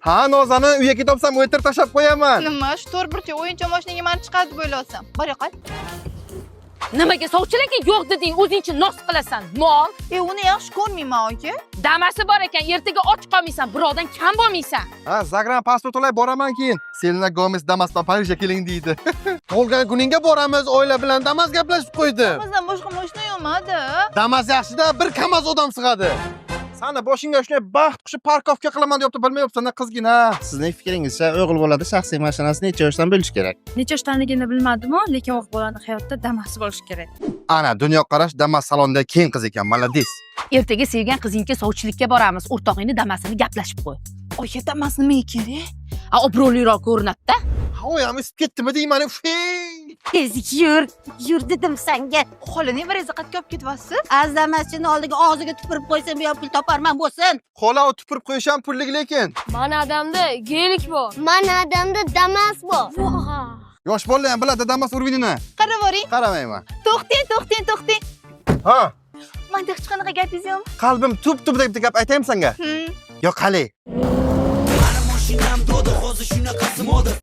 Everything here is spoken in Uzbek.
Ha, Nozani, uyga ketopsam, o'tir tashab qo'yaman. Nima, shu to'rtburchak o'yinchoq mashinaga mani chiqadi deb o'ylasam. Bor yo'qol. Nimaga sovchilarga yo'q deding, o'zingcha nos qilasan. Mol, Uni yaxshi ko'rmayman, aka. damasi bor ekan, ertaga och qolmaysan, birovdan kam bo'lmaysan. Ha, Zagran pasport olay boraman keyin. Selena Gomez Damasdan Parijga keling deydi. Qolgan kuningga boramiz, oila bilan Damas gaplashib qo'ydi. Bizdan boshqa mashina yo'qmadi. Damas yaxshida, bir kamaz odam sig'adi. Sani boshingga shunday baxt qushi parkovka qilaman deb bilmayapsan-da, qizgina. Sizning fikringizcha o'g'il bolada shaxsiy mashinasini necha yoshdan bo'lish kerak? Necha yoshdaligini bilmadim-ku, lekin o'g'il bolani hayotda damasi bo'lishi kerak. Ana, dunyoqarash Damas salonida keng qiz ekan, malades. Ertaga sevgan qizingga sovchilikka boramiz. O'rtog'ingni damasini gaplashib qo'y. Aka, damas nimaga kerak? Ha, obro'liroq ko'rinadi-da. Oyam isib ketdimi deyman, Tez yur dedim senga. Xolaning bir qatga olib ketyapsiz? Azdamasini oldiga og'ziga tupurib qo'ysam, bu ham pul toparman bo'lsin. Xola o tupurib qo'yish ham pullik lekin. Mana adamda gelik bor. Mana adamda Damas bor. Yosh bola ham biladi Damas urvinini. Qaravering. Qaramayman. To'xting. Ha, Manda hech qanaqa gapingiz yo'qmi? qalbim tup deb gap aytaymi senga? Yo, qale.